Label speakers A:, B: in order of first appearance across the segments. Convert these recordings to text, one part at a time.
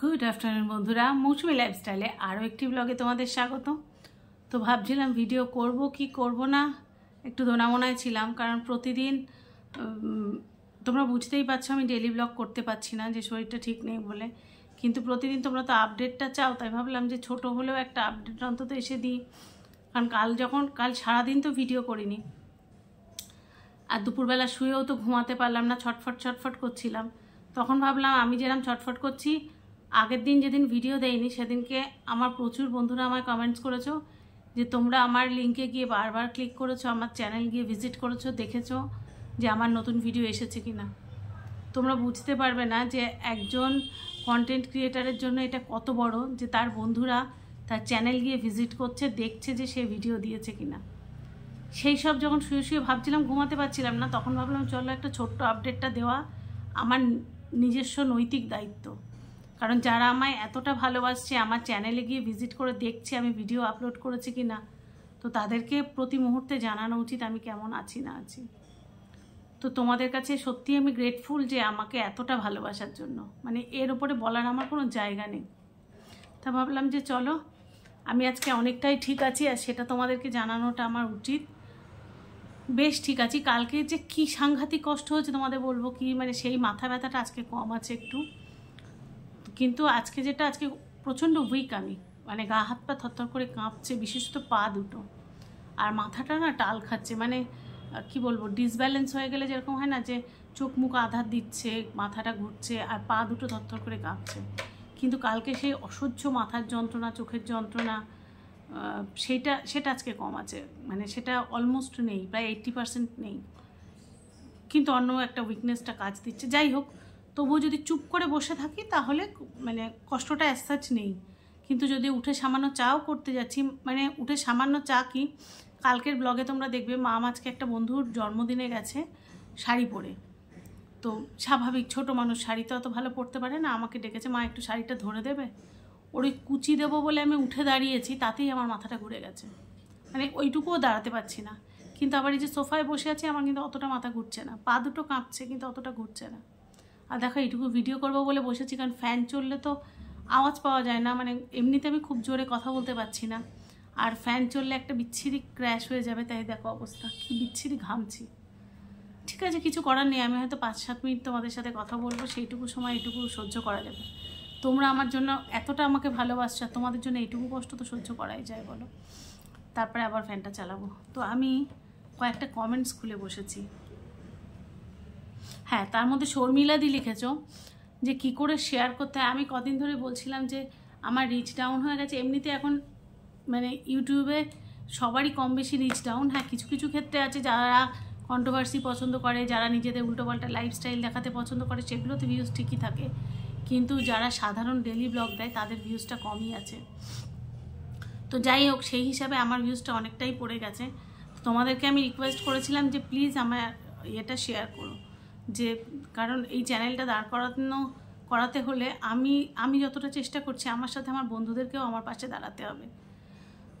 A: Good afternoon বন্ধুরা, মৌসুমি লাইফস্টাইলে আরও একটি ব্লগে তোমাদের স্বাগত। তো ভাবছিলাম ভিডিও করব কি করব না, একটু দোনামোনায় ছিলাম, কারণ প্রতিদিন তোমরা বুঝতেই পারছো আমি ডেলি ব্লগ করতে পারছি না, যে শরীরটা ঠিক নেই বলে। কিন্তু প্রতিদিন তোমরা তো আপডেটটা চাও, তাই ভাবলাম যে ছোট হলেও একটা আপডেট অন্তত এসে দিই। কারণ কাল সারাদিন তো ভিডিও করিনি, আর দুপুরবেলা শুয়েও তো ঘুমাতে পারলাম না, ছটফট করছিলাম। তখন ভাবলাম আমি যেরকম ছটফট করছি, আগের দিন যেদিন ভিডিও দেয়নি সেদিনকে আমার প্রচুর বন্ধুরা আমায় কমেন্টস করেছো যে তোমরা আমার লিঙ্কে গিয়ে বারবার ক্লিক করেছো, আমার চ্যানেল গিয়ে ভিজিট করেছো, দেখেছো যে আমার নতুন ভিডিও এসেছে কিনা। তোমরা বুঝতে পারবে না যে একজন কন্টেন্ট ক্রিয়েটারের জন্য এটা কত বড়, যে তার বন্ধুরা তার চ্যানেল গিয়ে ভিজিট করছে, দেখছে যে সে ভিডিও দিয়েছে কিনা। সেই সব যখন শুয়ে ভাবছিলাম, ঘুমাতে পারছিলাম না, তখন ভাবলাম চলো একটা ছোট্ট আপডেটটা দেওয়া আমার নিজস্ব নৈতিক দায়িত্ব। কারণ যারা আমায় এতটা ভালোবাসছে, আমার চ্যানেলে গিয়ে ভিজিট করে দেখছে আমি ভিডিও আপলোড করেছি কি না, তো তাদেরকে প্রতি মুহূর্তে জানানো উচিত আমি কেমন আছি না আছি। তো তোমাদের কাছে সত্যি আমি গ্রেটফুল যে আমাকে এতটা ভালোবাসার জন্য, মানে এর ওপরে বলার আমার কোনো জায়গা নেই। তা ভাবলাম যে চলো আমি আজকে অনেকটাই ঠিক আছি, আর সেটা তোমাদেরকে জানানোটা আমার উচিত। বেশ ঠিক আছি। কালকে যে কি সাংঘাতিক কষ্ট হয়েছে তোমাদের বলবো কি, মানে সেই মাথা ব্যথাটা আজকে কম আছে একটু, কিন্তু আজকে প্রচণ্ড উইক আমি, মানে গা হাত পা থরথর করে কাঁপছে, বিশেষত পা দুটো, আর মাথাটা না টাল খাচ্ছে, মানে কি বলবো, ডিসব্যালেন্স হয়ে গেলে যেরকম হয় না, যে চোখ মুখ আধার দিচ্ছে, মাথাটা ঘুরছে আর পা দুটো থরথর করে কাঁপছে। কিন্তু কালকে সেই অসহ্য মাথার যন্ত্রণা, চোখের যন্ত্রণা, সেটা আজকে কম আছে, মানে সেটা অলমোস্ট নেই, প্রায় 80% নেই। কিন্তু অন্য একটা উইকনেসটা কাজ দিচ্ছে। যাই হোক, তবুও যদি চুপ করে বসে থাকি তাহলে মানে কষ্টটা অ্যাজ সাচ নেই। কিন্তু যদি উঠে সামান্য চাও করতে যাচ্ছি, মানে উঠে সামান্য চা কি, কালকের ব্লগে তোমরা দেখবে মা আজকে একটা বন্ধুর জন্মদিনে গেছে শাড়ি পরে। তো স্বাভাবিক, ছোট মানুষ, শাড়ি তো অত ভালো পরতে পারে না, আমাকে ডেকেছে মা একটু শাড়িটা ধরে দেবে। ওই কুচি দেবো বলে আমি উঠে দাঁড়িয়েছি, তাতেই আমার মাথাটা ঘুরে গেছে, মানে ওইটুকুও দাঁড়াতে পারছি না। কিন্তু আবার এই যে সোফায় বসে আছি, আমার কিন্তু অতটা মাথা ঘুরছে না, পা দুটো কাঁপছে কিন্তু অতটা ঘুরছে না। আর দেখো এইটুকু ভিডিও করবো বলে বসেছি, কারণ ফ্যান চললে তো আওয়াজ পাওয়া যায় না, মানে এমনিতে আমি খুব জোরে কথা বলতে পারছি না, আর ফ্যান চললে একটা বিচ্ছিরি ক্র্যাশ হয়ে যাবে। তাই দেখো অবস্থা কি বিচ্ছিরি ঘামছি। ঠিক আছে, কিছু করার নেই, আমি হয়তো 5-7 মিনিট তোমাদের সাথে কথা বলবো, সেইটুকু সময় এইটুকু সহ্য করা যাবে। তোমরা আমার জন্য এতটা আমাকে ভালোবাসছো, আর তোমাদের জন্য এইটুকু কষ্ট তো সহ্য করাই যায় বলো। তারপরে আবার ফ্যানটা চালাবো। তো আমি কয়েকটা কমেন্টস খুলে বসেছি। হ্যাঁ, তার মধ্যে শর্মিলাদি লিখেছো যে কি করে শেয়ার করতে হয়। আমি কদিন ধরে বলছিলাম যে আমার রিচ ডাউন হয়ে গেছে। এমনিতে এখন মানে ইউটিউবে সবারই কম বেশি রিচ ডাউন। হ্যাঁ, কিছু কিছু ক্ষেত্রে আছে যারা কন্ট্রোভার্সি পছন্দ করে, যারা নিজেদের উল্টোপাল্টা লাইফস্টাইল দেখাতে পছন্দ করে, সেগুলোতে ভিউজ ঠিকই থাকে। কিন্তু যারা সাধারণ ডেলি ব্লগ দেয় তাদের ভিউজটা কমই আছে। তো যাই হোক, সেই হিসাবে আমার ভিউজটা অনেকটাই পড়ে গেছে। তোমাদেরকে আমি রিকোয়েস্ট করেছিলাম যে প্লিজ আমার এটা শেয়ার করো, যে কারণ এই চ্যানেলটা দাঁড় করাতে হলে আমি যতটা চেষ্টা করছি, আমার সাথে আমার বন্ধুদেরকেও আমার পাশে দাঁড়াতে হবে।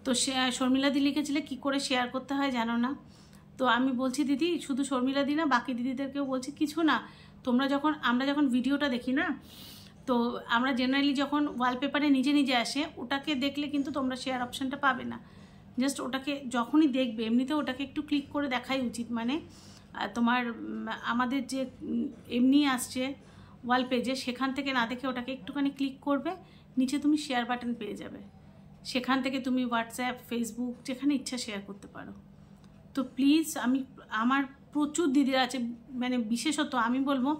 A: তো শর্মিলাদি লিখেছিলে কি করে শেয়ার করতে হয় জানো না। তো আমি বলছি দিদি, শুধু শর্মিলাদি না, বাকি দিদিদেরকেও বলছি, কিছু না, আমরা যখন ভিডিওটা দেখি না, তো আমরা জেনারেলি যখন ওয়ালপেপারে নিজে নিজে আসে, ওটাকে দেখলে কিন্তু তোমরা শেয়ার অপশানটা পাবে না। জাস্ট ওটাকে যখনই দেখবে, এমনিতে ওটাকে একটু ক্লিক করে দেখাই উচিত। মানে তোমার আমাদের যে এমনি আসছে ওয়াল পেজে, সেখান থেকে না দেখে ওটাকে একটুখানি ক্লিক করবে, নিচে তুমি শেয়ার বাটন পেয়ে যাবে, সেখান থেকে তুমি হোয়াটসঅ্যাপ, ফেসবুক, যেখানে ইচ্ছা শেয়ার করতে পারো। তো প্লিজ, আমার প্রচুর দিদিরা আছে, মানে বিশেষত আমি বলবো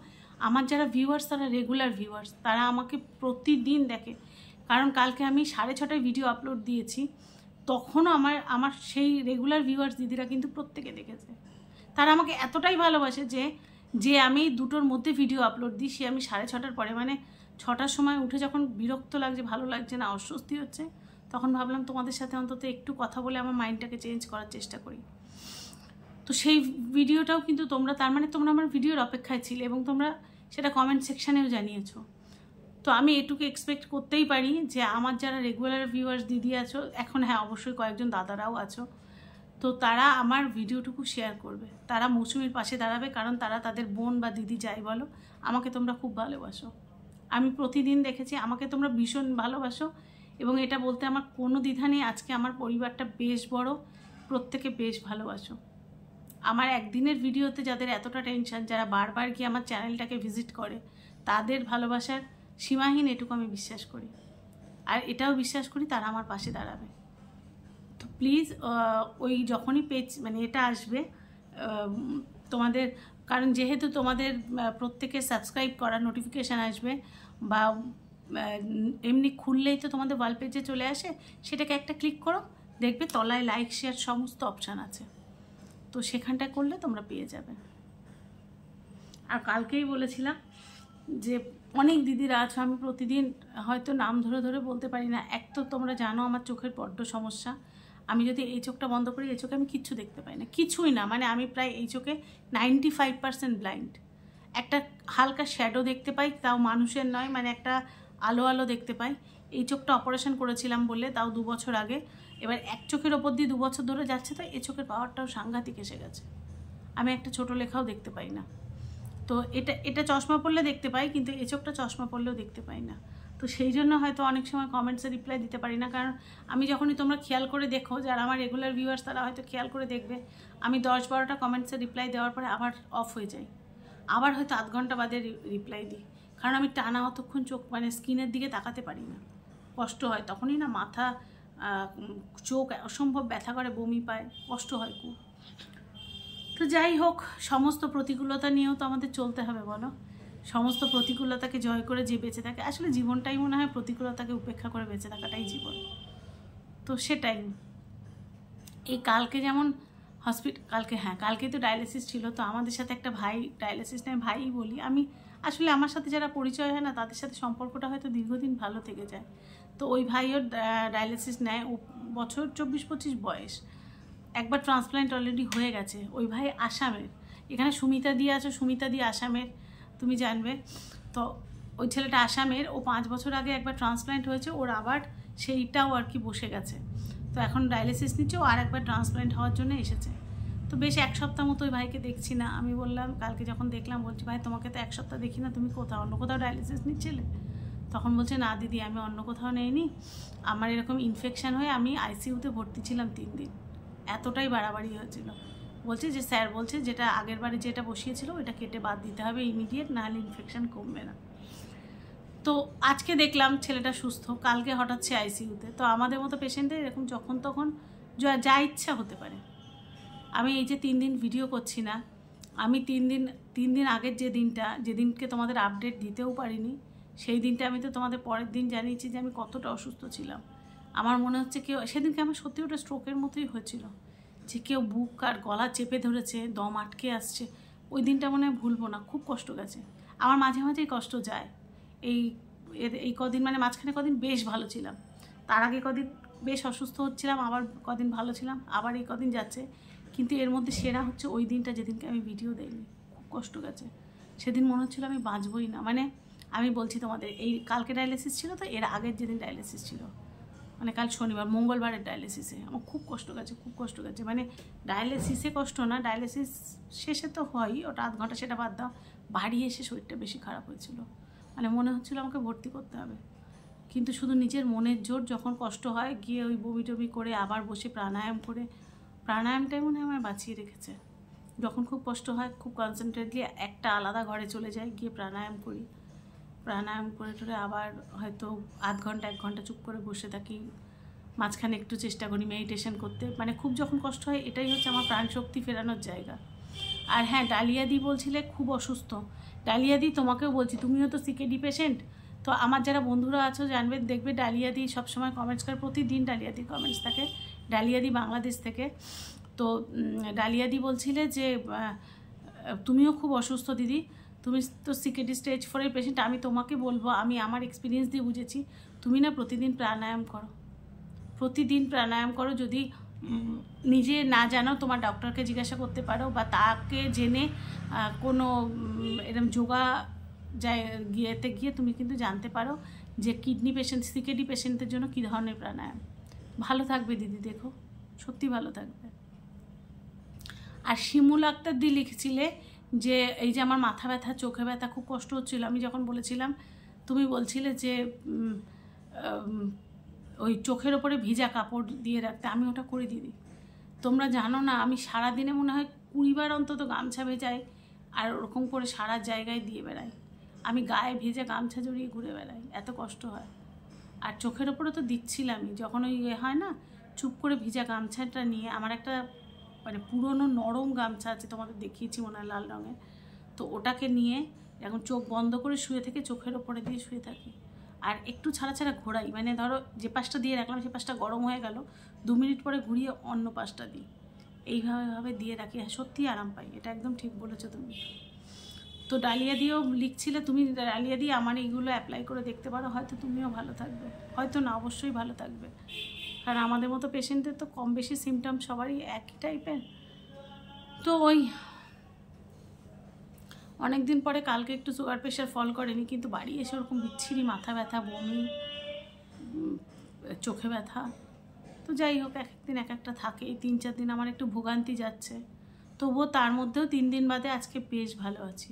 A: আমার যারা ভিউয়ার্স, তারা রেগুলার ভিউয়ার্স, তারা আমাকে প্রতিদিন দেখে। কারণ কালকে আমি 6:30টায় ভিডিও আপলোড দিয়েছি, তখনও আমার সেই রেগুলার ভিউয়ার্স দিদিরা কিন্তু প্রত্যেকে দেখেছে। তারা আমাকে এতটাই ভালোবাসে যে আমি 2টোর মধ্যে ভিডিও আপলোড দিই, সে আমি 6:30টার পরে, মানে 6টার সময় উঠে যখন বিরক্ত লাগছে, ভালো লাগছে না, অস্বস্তি হচ্ছে, তখন ভাবলাম তোমাদের সাথে অন্তত একটু কথা বলে আমার মাইন্ডটাকে চেঞ্জ করার চেষ্টা করি। তো সেই ভিডিওটাও কিন্তু তোমরা, তার মানে তোমরা আমার ভিডিওর অপেক্ষায় ছিলে, এবং তোমরা সেটা কমেন্ট সেকশানেও জানিয়েছো। তো আমি এটুকু এক্সপেক্ট করতেই পারি যে আমার যারা রেগুলার ভিউয়ার্স দিদি আছো, এখন হ্যাঁ অবশ্যই কয়েকজন দাদারাও আছো, তো তারা আমার ভিডিওটুকু শেয়ার করবে, তারা মৌসুমির পাশে দাঁড়াবে, কারণ তারা তাদের বোন বা দিদি যাই বলো, আমাকে তোমরা খুব ভালোবাসো। আমি প্রতিদিন দেখেছি, আমাকে তোমরা ভীষণ ভালোবাসো এবং এটা বলতে আমার কোনো দ্বিধা নেই। আজকে আমার পরিবারটা বেশ বড়, প্রত্যেকে বেশ ভালোবাসো। আমার একদিনের ভিডিওতে যাদের এতটা টেনশন, যারা বারবার গিয়ে আমার চ্যানেলটাকে ভিজিট করে, তাদের ভালোবাসার সীমাহীন, এটুকু আমি বিশ্বাস করি। আর এটাও বিশ্বাস করি তারা আমার পাশে দাঁড়াবে। তো প্লিজ ওই যখনই পেজ মানে এটা আসবে তোমাদের, কারণ যেহেতু তোমাদের প্রত্যেকের সাবস্ক্রাইব করার নোটিফিকেশান আসবে বা এমনি খুললেই তো তোমাদের ওয়াল পেজে চলে আসে, সেটাকে একটা ক্লিক করো, দেখবে তলায় লাইক শেয়ার সমস্ত অপশান আছে, তো সেখানটা করলে তোমরা পেয়ে যাবে। আর কালকেই বলেছিলাম যে অনেক দিদিরা আছো, আমি প্রতিদিন হয়তো নাম ধরে ধরে বলতে পারি না। এক তো তোমরা জানো আমার চোখের বড্ড সমস্যা, আমি যদি এই চোখটা বন্ধ করি, এই চোখে আমি কিচ্ছু দেখতে পাই না, কিছুই না। মানে আমি প্রায় এই চোখে 95% ব্লাইন্ড। একটা হালকা শ্যাডো দেখতে পাই, তাও মানুষের নয়, মানে একটা আলো আলো দেখতে পাই। এই চোখটা অপারেশন করেছিলাম বলে, তাও 2 বছর আগে। এবার এক চোখের ওপর দিয়ে 2 বছর ধরে যাচ্ছে, তো এই চোখের পাওয়ারটাও সাংঘাতিক এসে গেছে। আমি একটা ছোট লেখাও দেখতে পাই না। তো এটা চশমা পরলে দেখতে পাই, কিন্তু এই চোখটা চশমা পরলেও দেখতে পাই না। তো সেই জন্য হয়তো অনেক সময় কমেন্টসে রিপ্লাই দিতে পারি না, কারণ আমি যখনই তোমরা খেয়াল করে দেখো, যারা আমার রেগুলার ভিউয়ার্স তারা হয়তো খেয়াল করে দেখবে, আমি 10-12টা কমেন্টসে রিপ্লাই দেওয়ার পরে আবার অফ হয়ে যাই, আবার হয়তো আধ ঘন্টা বাদে রিপ্লাই দিই, কারণ আমি টানা অতক্ষণ চোখ মানে স্ক্রিনের দিকে তাকাতে পারি না, কষ্ট হয় তখনই না, মাথা চোখ অসম্ভব ব্যথা করে, বমি পায়, কষ্ট হয় খুব। তো যাই হোক, সমস্ত প্রতিকূলতা নিয়েও তো আমাদের চলতে হবে বলো। সমস্ত প্রতিকূলতাকে জয় করে যে বেঁচে থাকে, আসলে জীবনটাই মনে হয় প্রতিকূলতাকে উপেক্ষা করে বেঁচে থাকাটাই জীবন। তো সেটাই। এই কালকে যেমন কালকে তো ডায়ালিসিস ছিল, তো আমাদের সাথে একটা ভাই, ডায়ালিসিস নয় ভাইই বলি আমি, আসলে আমার সাথে যারা পরিচয় হয় না তাদের সাথে সম্পর্কটা হয়তো দীর্ঘদিন ভালো থেকে যায়। তো ওই ভাইও ডায়ালিসিস নেয়, ও বছর 24-25 বয়স, একবার ট্রান্সপ্ল্যান্ট অলরেডি হয়ে গেছে। ওই ভাই আসামের, এখানে সুমিতা দি আছে, সুমিতা দি আসামের, তুমি জানবে। তো ওই ছেলেটা আসামের, ও 5 বছর আগে একবার ট্রান্সপ্ল্যান্ট হয়েছে, ওর আবার সেইটাও আর কি বসে গেছে। তো এখন ডায়ালিসিস নিচ্ছে, ও আর একবার ট্রান্সপ্ল্যান্ট হওয়ার জন্য এসেছে। তো বেশ 1 সপ্তাহ মতো ওই ভাইকে দেখছি না। আমি বললাম, কালকে যখন দেখলাম, বলছি ভাই তোমাকে তো 1 সপ্তাহ দেখি না, তুমি অন্য কোথাও ডায়ালিসিস নিচ্ছিলে? তখন বলছে না দিদি, আমি অন্য কোথাও নেইনি, আমার এরকম ইনফেকশান হয়ে আমি আইসিইউতে ভর্তি ছিলাম 3 দিন, এতটাই বাড়াবাড়ি হয়েছিল। বলছে যে স্যার বলছে যেটা আগের বারে যেটা বসিয়েছিল ওইটা কেটে বাদ দিতে হবে ইমিডিয়েট, নাহলে ইনফেকশান কমবে না। তো আজকে দেখলাম ছেলেটা সুস্থ, কালকে হঠাৎ সে আইসিইউতে। তো আমাদের মতো পেশেন্টদের এরকম যখন তখন যা ইচ্ছা হতে পারে। আমি এই যে 3 দিন ভিডিও করছি না, আমি 3 দিন আগের যেদিনকে তোমাদের আপডেট দিতেও পারিনি, সেই দিনটা আমি তো তোমাদের পরের দিন জানিয়েছি যে আমি কতটা অসুস্থ ছিলাম। আমার মনে হচ্ছে সেদিনকে আমার সত্যি ওটা স্ট্রোকের মতোই হয়েছিল, যে কেউ বুক আর গলা চেপে ধরেছে, দম আটকে আসছে। ওই দিনটা মনে হয় ভুলবো না, খুব কষ্ট গেছে আমার, মাঝে মাঝেই কষ্ট যায়। এই কদিন মানে মাঝখানে কদিন বেশ ভালো ছিলাম, তার আগে কদিন বেশ অসুস্থ হচ্ছিলাম, আবার কদিন ভালো ছিলাম, আবার এই কদিন যাচ্ছে। কিন্তু এর মধ্যে সেরা হচ্ছে ওই দিনটা যেদিনকে আমি ভিডিও দেইনি, খুব কষ্ট গেছে। সেদিন মনে হচ্ছিলো আমি বাঁচবই না। মানে আমি বলছি তোমাদের, এই কালকে ডায়ালিসিস ছিল, তো এর আগের যেদিন ডায়ালিসিস ছিল, মানে কাল শনিবার, মঙ্গলবারের ডায়ালিসিসে আমার খুব কষ্ট গেছে। মানে ডায়ালিসিসে কষ্ট না, ডায়ালিসিস শেষে তো হয়ই, ওটা আধ ঘন্টা, সেটা বাদ দাও, বাড়ি এসে শরীরটা বেশি খারাপ হয়েছিল। মানে মনে হচ্ছিলো আমাকে ভর্তি করতে হবে, কিন্তু শুধু নিজের মনের জোর, যখন কষ্ট হয় গিয়ে ওই বমি টমি করে আবার বসে প্রাণায়াম করে, প্রাণায়ামটাই মনে হয় আমার বাঁচিয়ে রেখেছে। যখন খুব কষ্ট হয়, খুব কনসেন্ট্রেটলি একটা আলাদা ঘরে চলে যাই, গিয়ে প্রাণায়াম করি, প্রাণায়াম করে টরে আবার হয়তো আধ ঘন্টা 1 ঘন্টা চুপ করে বসে থাকি, মাঝখানে একটু চেষ্টা করি মেডিটেশন করতে। মানে খুব যখন কষ্ট হয়, এটাই হচ্ছে আমার প্রাণশক্তি ফেরানোর জায়গা। আর হ্যাঁ, ডালিয়াদি বলছিলে খুব অসুস্থ। ডালিয়াদি তোমাকেও বলছি, তুমিও তো সিকেডি পেশেন্ট, তো আমার যারা বন্ধুরা আছো জানবে, দেখবে ডালিয়াদি সবসময় কমেন্টস করে, প্রতিদিন ডালিয়াদির কমেন্টস থাকে, ডালিয়াদি বাংলাদেশ থেকে। তো ডালিয়াদি বলছিলে যে তুমিও খুব অসুস্থ দিদি, তুমি তো সিকেডি স্টেজ 4-এর পেশেন্ট। আমি তোমাকে বলবো, আমি আমার এক্সপিরিয়েন্স দিয়ে বুঝেছি, তুমি না প্রতিদিন প্রাণায়াম করো। যদি নিজে না জানো, তোমার ডক্টরকে জিজ্ঞাসা করতে পারো, বা তাকে জেনে কোনো এরকম যোগা গিয়ে তুমি কিন্তু জানতে পারো যে কিডনি পেশেন্ট, সিকেডি পেশেন্টের জন্য কী ধরনের প্রাণায়াম। ভালো থাকবে দিদি, দেখো সত্যি ভালো থাকবে। আর শিমুল আক্তার দি লিখছিলে যে এই যে আমার মাথা ব্যথা, চোখে ব্যথা, খুব কষ্ট হচ্ছিল, আমি যখন বলেছিলাম তুমি বলছিলে যে ওই চোখের ওপরে ভিজা কাপড় দিয়ে রাখতে, আমি ওটা করে দিই। তোমরা জানো না আমি সারাদিনে মনে হয় 20 বার অন্তত গামছা ভেজাই, আর ওরকম করে সারা জায়গায় দিয়ে বেড়াই। আমি গায়ে ভেজা গামছা জড়িয়ে ঘুরে বেড়াই, এত কষ্ট হয়। আর চোখের ওপরে তো দিচ্ছিলামই, যখন ওই হয় না চুপ করে ভিজা গামছাটা নিয়ে, আমার একটা মানে পুরনো নরম গামছা আছে, তোমাদের দেখিয়েছি মনে হয় লাল রঙের, তো ওটাকে নিয়ে এখন চোখ বন্ধ করে শুয়ে থেকে চোখের ওপরে দিয়ে শুয়ে থাকি। আর একটু ছাড়া ছাড়া ঘোরাই, মানে ধরো যে পাশটা দিয়ে রাখলাম সে পাশটা গরম হয়ে গেল, 2 মিনিট পরে ঘুরিয়ে অন্য পাশটা দিই, এইভাবে দিয়ে রাখি। সত্যিই আরাম পাই, এটা একদম ঠিক বলেছো তুমি। তো ডালিয়া দিয়েও লিখছিলে তুমি, ডালিয়া দিয়ে আমার এইগুলো অ্যাপ্লাই করে দেখতে পারো, হয়তো তুমিও ভালো থাকবে, হয়তো না, অবশ্যই ভালো থাকবে। কারণ আমাদের মতো পেশেন্টদের তো কম বেশি সিমটম সবারই একই টাইপের। তো ওই অনেক দিন পরে কালকে একটু সুগার প্রেশার ফল করেনি, কিন্তু বাড়ি এসে ওরকম বিচ্ছিরি মাথা ব্যথা, বমি, চোখে ব্যথা। তো যাই হোক, এক একদিন এক একটা থাকে। এই 3-4 দিন আমার একটু ভোগান্তি যাচ্ছে, তবুও তার মধ্যেও 3 দিন বাদে আজকে বেশ ভালো আছি।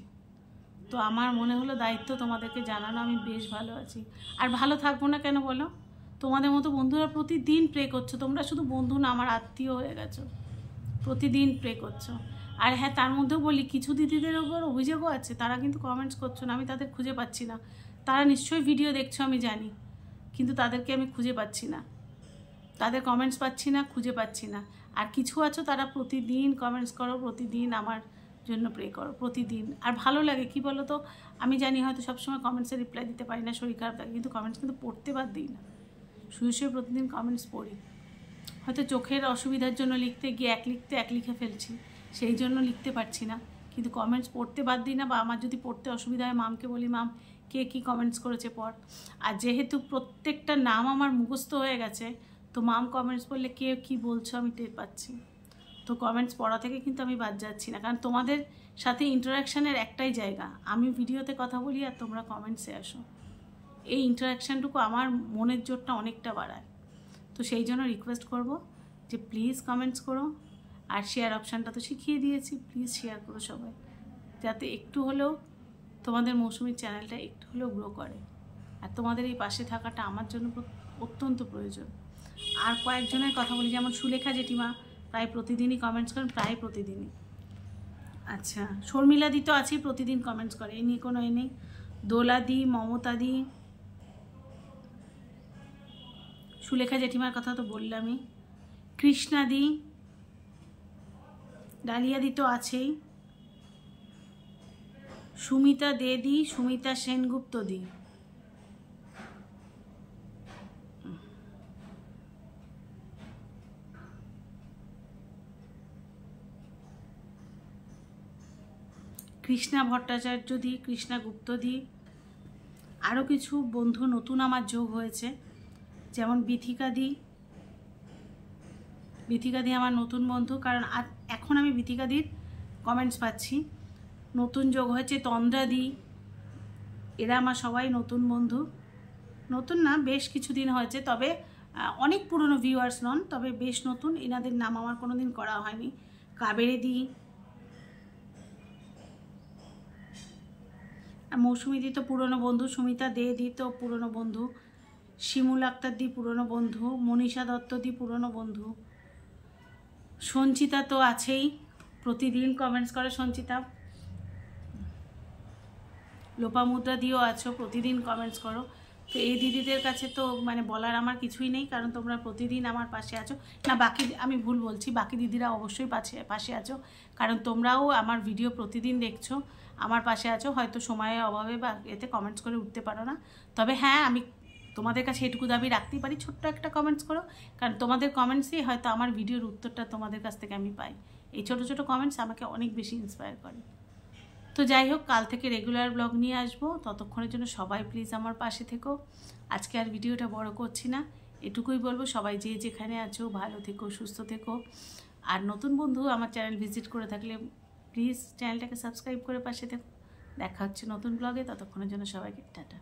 A: তো আমার মনে হলো দায়িত্ব তোমাদেরকে জানানো, আমি বেশ ভালো আছি। আর ভালো থাকবো না কেন বলো? তোমাদের মতো বন্ধুরা প্রতিদিন প্রে করছো, তোমরা শুধু বন্ধু না, আমার আত্মীয় হয়ে গেছো, প্রতিদিন প্রে করছো। আর হ্যাঁ, তার মধ্যেও বলি, কিছু দিদিদের ওপর অভিযোগও আছে, তারা কিন্তু কমেন্টস করছো না, আমি তাদের খুঁজে পাচ্ছি না। তারা নিশ্চয়ই ভিডিও দেখছো আমি জানি, কিন্তু তাদেরকে আমি খুঁজে পাচ্ছি না, তাদের কমেন্টস পাচ্ছি না, খুঁজে পাচ্ছি না। আর কিছু আছো তারা প্রতিদিন কমেন্টস করো, প্রতিদিন আমার জন্য প্রে করো, প্রতিদিন। আর ভালো লাগে, কি বলো তো, আমি জানি হয়তো সবসময় কমেন্টসে রিপ্লাই দিতে পারি না, শরীর খারাপ থাকে, কিন্তু কমেন্টস কিন্তু পড়তে বাদ দিই না, শুয়ে শুয়ে প্রতিদিন কমেন্টস পড়ি। হয়তো চোখের অসুবিধার জন্য লিখতে গিয়ে এক লিখে ফেলছি, সেই জন্য লিখতে পারছি না, কিন্তু কমেন্টস পড়তে বাদ দিই না। বা আমার যদি পড়তে অসুবিধা হয়, মামকে বলি, মাম কে কী কমেন্টস করেছে পড়। আর যেহেতু প্রত্যেকটা নাম আমার মুখস্থ হয়ে গেছে, তো মাম কমেন্টস বললে কে কী বলছো আমি টের পাচ্ছি। তো কমেন্টস পড়া থেকে কিন্তু আমি বাদ যাচ্ছি না, কারণ তোমাদের সাথে ইন্টারাকশানের একটাই জায়গা, আমি ভিডিওতে কথা বলি আর তোমরা কমেন্টসে আসো। এই ইন্টারাকশানটুকু আমার মনের জোরটা অনেকটা বাড়ায়। তো সেই জন্য রিকোয়েস্ট করব যে প্লিজ কমেন্টস করো। আর শেয়ার অপশানটা তো শিখিয়ে দিয়েছি, প্লিজ শেয়ার করো সবাই, যাতে একটু হলেও তোমাদের মৌসুমীর চ্যানেলটা একটু হলেও গ্রো করে। আর তোমাদের এই পাশে থাকাটা আমার জন্য অত্যন্ত প্রয়োজন। আর কয়েকজনের কথা বলি, যেমন সুলেখা জেঠিমা প্রায় প্রতিদিনই কমেন্টস করেন, প্রায় প্রতিদিনই। আচ্ছা, শর্মিলা দি তো আছেই, প্রতিদিন কমেন্টস করে, এ নিয়ে কোনো নেই। দোলা দি, মমতা দি, সুলেখা জেঠিমার কথা তো বললামই, কৃষ্ণা দি, ডালিয়া দি তো আছেই, সুমিতা দে দি, সুমিতা সেনগুপ্ত দি, কৃষ্ণা ভট্টাচার্য দি, কৃষ্ণা গুপ্ত দি, আরও কিছু বন্ধু নতুন আমার যোগ হয়েছে, যেমন বিথিকা দি। বিথিকা দি আমার নতুন বন্ধু, কারণ এখন আমি বিথিকা দির কমেন্টস পাচ্ছি। নতুন যোগ হয়েছে তন্দ্রা দি, এরা আমার সবাই নতুন বন্ধু। নতুন না, বেশ কিছুদিন হয়েছে, তবে অনেক পুরনো ভিউয়ার্স নন, তবে বেশ নতুন, এনাদের নাম আমার কোনো দিন করা হয়নি। কাবেরী দি, মৌসুমি দি তো পুরনো বন্ধু, সুমিতা দে দি তো পুরনো বন্ধু, শিমুল আক্তার দি পুরনো বন্ধু, মনীষা দত্ত দি পুরনো বন্ধু, সঞ্চিতা তো আছেই, প্রতিদিন কমেন্টস করে সঞ্চিতা, লোপামুদ্রা দিও আছো, প্রতিদিন কমেন্টস করো। তো এই দিদিদের কাছে তো মানে বলার আমার কিছুই নেই, কারণ তোমরা প্রতিদিন আমার পাশে আছো। না, বাকি আমি ভুল বলছি, বাকি দিদিরা অবশ্যই পাশে আছো, কারণ তোমরাও আমার ভিডিও প্রতিদিন দেখছো, আমার পাশে আছো। হয়তো সময়ের অভাবে বা এতে কমেন্টস করে উঠতে পারো না, তবে হ্যাঁ, আমি তোমাদের কাছে এটুকু দাবি রাখতেই পারি, ছোট্ট একটা কমেন্টস করো, কারণ তোমাদের কমেন্টসই হয়তো আমার ভিডিওর উত্তরটা তোমাদের কাছ থেকে আমি পাই। এই ছোটো ছোটো কমেন্টস আমাকে অনেক বেশি ইন্সপায়ার করে। তো যাই হোক, কাল থেকে রেগুলার ব্লগ নিয়ে আসবো, ততক্ষণের জন্য সবাই প্লিজ আমার পাশে থেকো। আজকে আর ভিডিওটা বড় করছি না, এটুকুই বলবো, সবাই যে যেখানে আছো ভালো থেকো, সুস্থ থেকো। আর নতুন বন্ধু আমার চ্যানেল ভিজিট করে থাকলে প্লিজ চ্যানেলটাকে সাবস্ক্রাইব করে পাশে থেকো। দেখা হচ্ছে নতুন ব্লগে, ততক্ষণের জন্য সবাইকে টাটা।